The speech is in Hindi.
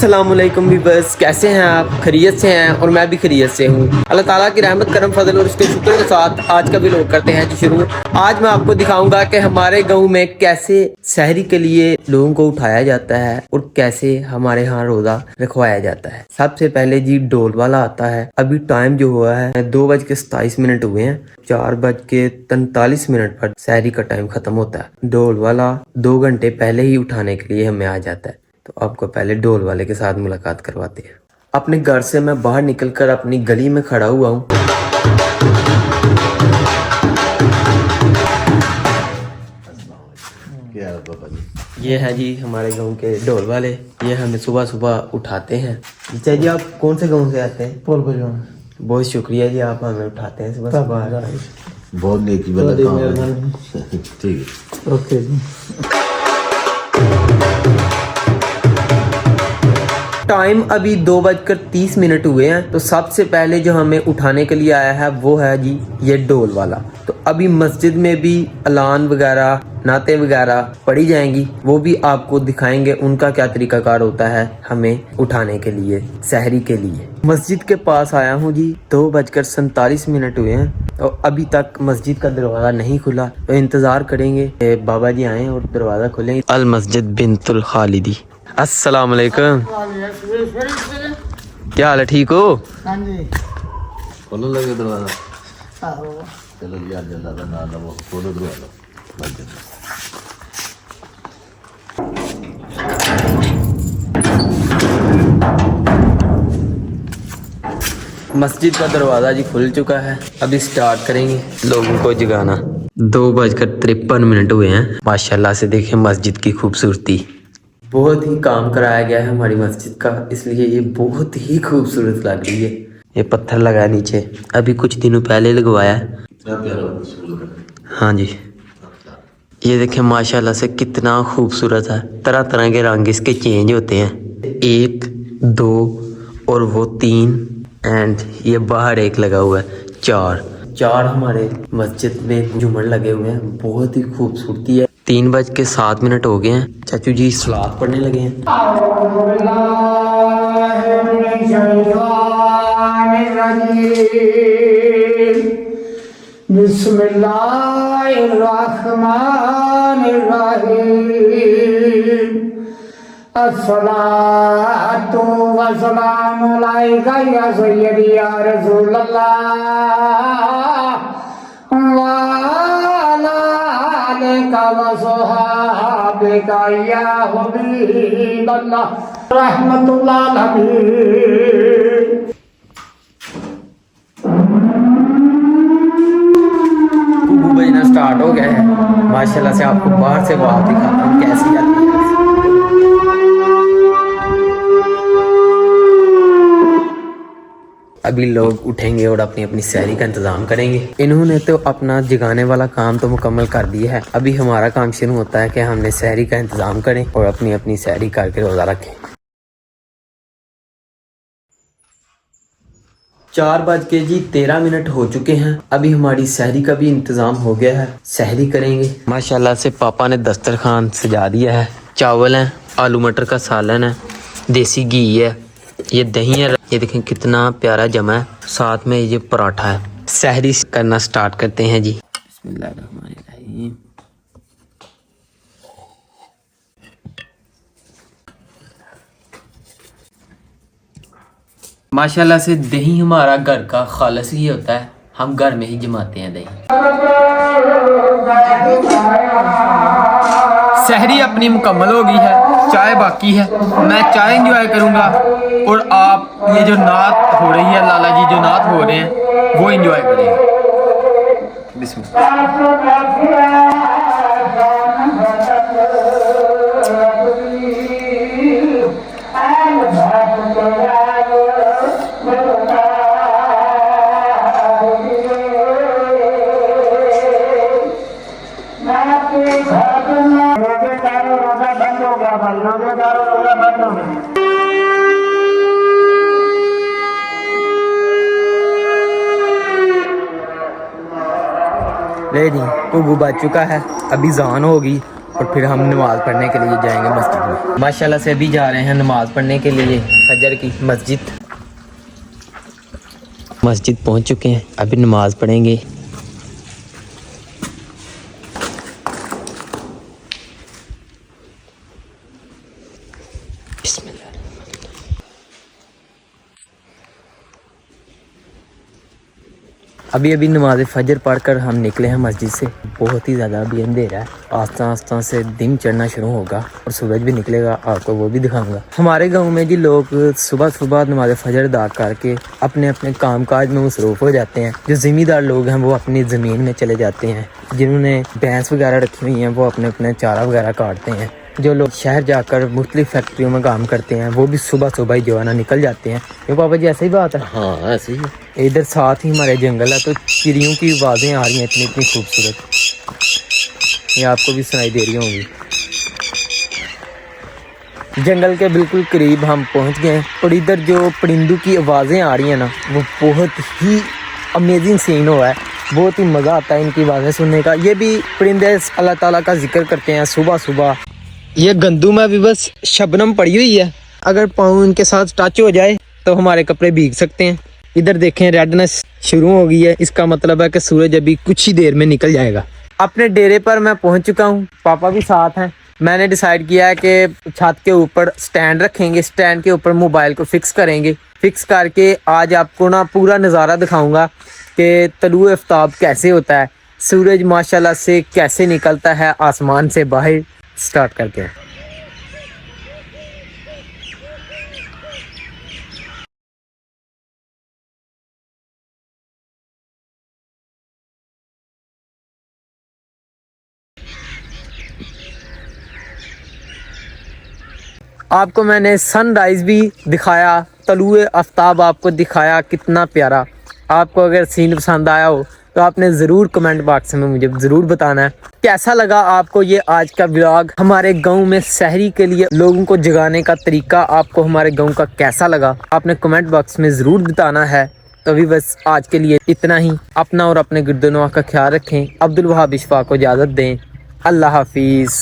अस्सलामुअलैकुम व्यूअर्स, कैसे हैं आप? खैरियत से हैं? और मैं भी खैरियत से हूँ। अल्लाह ताला की रहमत करम फजल और उसके शुक्र के साथ आज का व्लॉग करते हैं जी शुरू। आज मैं आपको दिखाऊंगा कि हमारे गांव में कैसे सहरी के लिए लोगों को उठाया जाता है और कैसे हमारे यहाँ रोजा रखवाया जाता है। सबसे पहले जी ढोल वाला आता है। अभी टाइम जो हुआ है 2:27 हुए हैं। 4:43 पर सहरी का टाइम खत्म होता है। ढोल वाला 2 घंटे पहले ही उठाने के लिए हमें आ जाता है। तो आपको पहले ढोल वाले के साथ मुलाकात करवाते हैं। अपने घर से मैं बाहर निकलकर अपनी गली में खड़ा हुआ हूँ। ये है जी हमारे गांव के ढोल वाले। ये हमें सुबह सुबह उठाते हैं। अच्छा जी, आप कौन से गांव से आते हैं? बहुत शुक्रिया जी, आप हमें उठाते हैं सुबह सुबह। बहुत नेकी वाला काम है। ठीक है, ओके जी। टाइम अभी 2:30 हुए हैं। तो सबसे पहले जो हमें उठाने के लिए आया है वो है जी ये ढोल वाला। तो अभी मस्जिद में भी अलान वगैरह नाते वगैरह पढ़ी जाएंगी, वो भी आपको दिखाएंगे उनका क्या तरीकाकार होता है हमें उठाने के लिए, सहरी के लिए। मस्जिद के पास आया हूँ जी। 2:47 हुए हैं और अभी तक मस्जिद का दरवाजा नहीं खुला। तो इंतजार करेंगे बाबा जी आए और दरवाजा खोलेंगे। अल मस्जिद बिनतुल खालिदी। अस्सलाम वालेकुम, क्या हाल है? ठीक हो? हाँ जी। खोलो लगे दरवाजा। चलो जी, आज अल्लाह का नाम लो, खोलो दरवाजा। मस्जिद का दरवाजा जी खुल चुका है। अभी स्टार्ट करेंगे लोगों को जगाना। 2:53 हुए हैं। माशाल्लाह से देखें मस्जिद की खूबसूरती। बहुत ही काम कराया गया है हमारी मस्जिद का, इसलिए ये बहुत ही खूबसूरत लग रही है। ये पत्थर लगा है नीचे, अभी कुछ दिनों पहले लगवाया है। हाँ जी, ये देखें माशाल्लाह से कितना खूबसूरत है। तरह तरह के रंग इसके चेंज होते हैं। 1, 2 और वो 3 एंड ये बाहर एक लगा हुआ है। 4 हमारे मस्जिद में झूमर लगे हुए हैं। बहुत ही खूबसूरती है। 3:07 हो गए हैं। चाचू जी सलात पढ़ने लगे हैं। बिस्मिल्लाहिर्रहमानिर्रहीम। अस्सलातु वस्सलामु अलैका या सय्यदी या रसूलल्लाह वा अला आलिका व सहाबिका या हबीबल्लाह रहमतुल्लाह अलैहि। कुकू बजना स्टार्ट हो गया है। माशाल्लाह से आपको बाहर से आवाज़ दिखाता हूँ कैसी आती है। अभी लोग उठेंगे और अपनी अपनी सहरी का इंतजाम करेंगे। इन्होंने तो अपना जगाने वाला काम तो मुकम्मल कर दिया है। अभी हमारा काम शुरू होता है कि हमने सहरी का इंतजाम करें और अपनी अपनी सहरी करके रोज़ा रखें। 4:13 हो चुके हैं। अभी हमारी सहरी का भी इंतजाम हो गया है। सहरी करेंगे। माशाल्लाह से पापा ने दस्तरखान सजा दिया है। चावल है, आलू मटर का सालन है, देसी घी है, ये दही है। ये देखें कितना प्यारा जमा है। साथ में ये पराठा है। सहरी करना स्टार्ट करते हैं जी। बिस्मिल्लाहिर्रहमानिर्रहीम। माशाल्लाह से दही हमारा घर का खालिस ही होता है। हम घर में ही जमाते हैं दही। सहरी अपनी मुकम्मल हो गई है, चाय बाकी है। मैं चाय एंजॉय करूंगा और आप ये जो नात हो रही है, लाला जी जो नात हो रहे हैं वो एंजॉय करेंगे। बिस्मिल्लाह। ले जी घुघू बज चुका है। अभी जान होगी और फिर हम नमाज पढ़ने के लिए जाएंगे मस्जिद में। माशाल्लाह से अभी जा रहे हैं नमाज पढ़ने के लिए फजर की मस्जिद पहुंच चुके हैं, अभी नमाज पढ़ेंगे। अभी नमाज फजर पढ़कर हम निकले हैं मस्जिद से। बहुत ही ज़्यादा अभी अंधेरा है, आस्ता आस्ता से दिन चढ़ना शुरू होगा और सूरज भी निकलेगा, आपको वो भी दिखाऊंगा। हमारे गांव में जी लोग सुबह सुबह नमाज फजर अदा करके अपने अपने कामकाज में मसरूफ़ हो जाते हैं। जो ज़मींदार लोग हैं वो अपनी ज़मीन में चले जाते हैं, जिन्होंने भैंस वगैरह रखी हुई हैं वो अपने अपने चारा वगैरह काटते हैं। जो लोग शहर जाकर मुख्तलिफ फैक्ट्रियों में काम करते हैं वो भी सुबह सुबह ही जो है ना निकल जाते हैं। ये पापा जी ऐसे ही बात है? हाँ ऐसे ही। इधर साथ ही हमारे जंगल है, तो चिड़ियों की आवाज़ें आ रही हैं इतनी इतनी खूबसूरत, ये आपको भी सुनाई दे रही होंगी। जंगल के बिल्कुल करीब हम पहुंच गए हैं और इधर जो परिंदों की आवाज़ें आ रही हैं ना वो बहुत ही अमेजिंग सीन हुआ है, बहुत ही मज़ा आता है इनकी आवाज़ें सुनने का। ये भी परिंदे अल्लाह ताला का जिक्र करते हैं सुबह सुबह। ये गंदू में भी बस शबनम पड़ी हुई है, अगर पाँव इनके साथ टच हो जाए तो हमारे कपड़े भीग सकते हैं। इधर देखें रेडनेस शुरू हो गई है, इसका मतलब है कि सूरज अभी कुछ ही देर में निकल जाएगा। अपने डेरे पर मैं पहुंच चुका हूं, पापा भी साथ हैं। मैंने डिसाइड किया है कि छत के ऊपर स्टैंड रखेंगे, स्टैंड के ऊपर मोबाइल को फिक्स करेंगे। फिक्स करके आज आपको ना पूरा नज़ारा दिखाऊंगा कि तलुए आफ्ताब कैसे होता है, सूरज माशाल्लाह से कैसे निकलता है आसमान से बाहर। स्टार्ट करते हैं। आपको मैंने सनराइज भी दिखाया, तलुए आफ्ताब आपको दिखाया, कितना प्यारा। आपको अगर सीन पसंद आया हो तो आपने ज़रूर कमेंट बॉक्स में मुझे ज़रूर बताना है कैसा लगा आपको ये आज का व्लॉग। हमारे गांव में सहरी के लिए लोगों को जगाने का तरीका आपको हमारे गांव का कैसा लगा, आपने कमेंट बॉक्स में ज़रूर बताना है। तो अभी बस आज के लिए इतना ही। अपना और अपने गिरदोनवा का ख्याल रखें। अब्दुल वहाब इशफाक को इजाज़त दें। अल्लाह हाफिज़।